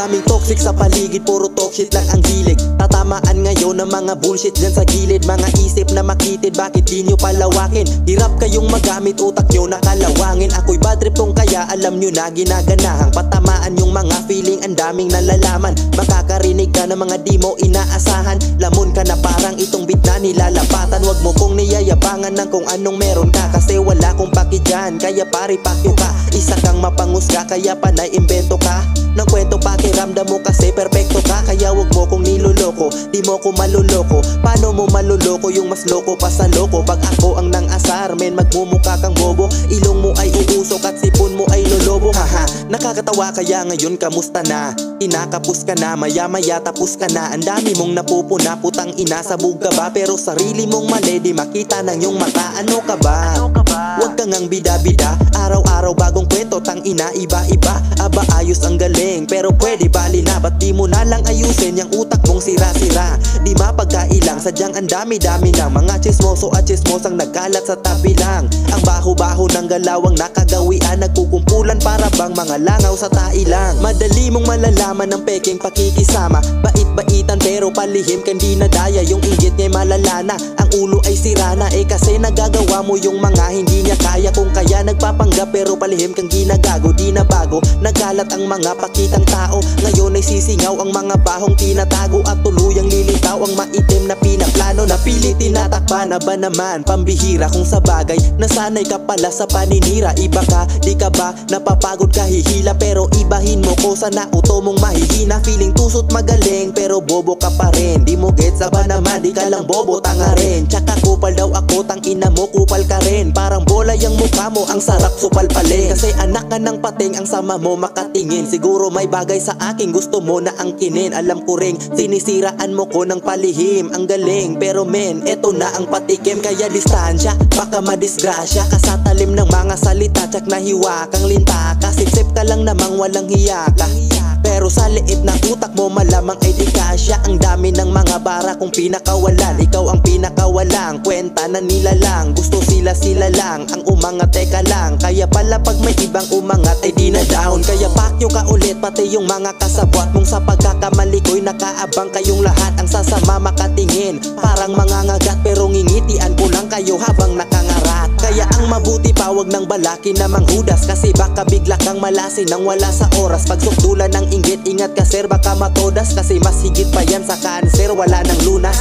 daming toxic sa paligid, puro talk shit lang ang hilig. Tatamaan ngayon ng mga bullshit dyan sa gilid. Mga isip na makitid, bakit di nyo palawakin? Hirap kayong magamit utak nyo na kalawangin. Ako'y bad trip kung kaya alam nyo na ginaganahang patamaan yung mga feeling, ang daming nalalaman. Makakarinig ka ng mga di mo inaasahan. Lamon ka na parang itong beat na nilalapatan. Wag mo kong niyayabangan ng kung anong meron ka, kasi wala kong paki dyan, kaya pare pakyo ka. Isa kang mapangusga, kaya panay imbento ka ng kwento, pakiramdam mo kasi perfecto ka. Kaya wag mo kong niloloko, di mo ko maluloko. Paano mo maluloko yung mas loko pa sa loko? Pag ako ang nang asar, men magmumukha kang bobo. Ilong mo ay uusok at sipon mo ay lolobo. Haha, nakakatawa kaya ngayon kamusta na? Kinakapos ka na, maya maya tapos ka na. Ang dami mong napupuna, putang ina, sabog ka ba? Pero sarili mong mali, di makita ng iyong mata. Ano ka ba? Huwag kang ang bida-bida, araw-araw bagong kwento, tang ina iba-iba. Aba ayos ang galing, pero pwede bali na. Ba't di mo na lang ayusin yung utak mong sira-sira? Di mapagkailang, sadyang ang dami-dami ng mga chismoso at chismosang nagkalat sa tabi lang. Ang baho-baho ng galawang nakagawian, nagkukumpulan para bang mga langaw sa tai lang. Madali mong malalaman ng peking pakikisama, bait-baitan pero palihim kandi nadaya. Yung inggit nga'y malala na, ang ulo ay sira na. Kasi nagagawa mo yung mga hindi niya kaya. Kung kaya nagpapanggap pero palihim kang ginagago, di na bago. Nagkalat ang mga pakitang tao, ngayon ay sisingaw ang mga bahong tinatago. At tuluyang lilitaw ang maitim na pinaplano. Napilit tinatakpan na ba naman, pambihira kung sa bagay nasanay ka pala sa paninira. Iba ka, di ka ba napapagod kahihila? Pero ibahin mo ko sa nauto mong mahihina. Feeling tusot magaling pero bobo ka pa rin. Di mo gets ba naman, di ka lang bobo, tanga rin. Tsaka kupal daw ako, tang ina mo kupal ka rin. Parang bola yung mukha mo, ang sarap supalpalin. Kasi anak ka ng pating, ang sama mo makatingin. Siguro may bagay sa akin gusto mo na angkinin. Alam ko ring sinisiraan mo ko ng palihim. Ang galing pero men, eto na ang patikim. Kaya distansya, baka madisgrasya ka sa talim ng mga salita. Tsak na hiwa kang linta ka, sip-sip ka lang namang walang hiya ka. Pero sa liit ng utak mo malamang ay di kasya. Ang dami ng mga bara kung pinakawalan, ikaw ang pinakawalang kwenta na nila lang. Gusto sila lang ang umangat, teka lang. Kaya pala pag may ibang umangat ay di na down. Kaya pakyo ka ulit pati yung mga kasabwat mong sa pagkakamali ko'y nakaabang kayong lahat. Ang sasama makatingin, parang mga ngagat pero ngingitian ko lang kayo habang nakangarat. Kaya ang mabuti pa wag nang balakin na manghudas, kasi baka bigla kang malasin nang wala sa oras. Pag sukdulan ng inggit, ingat ka sir, baka matodas. Kasi mas higit pa yan sa cancer, wala nang lunas.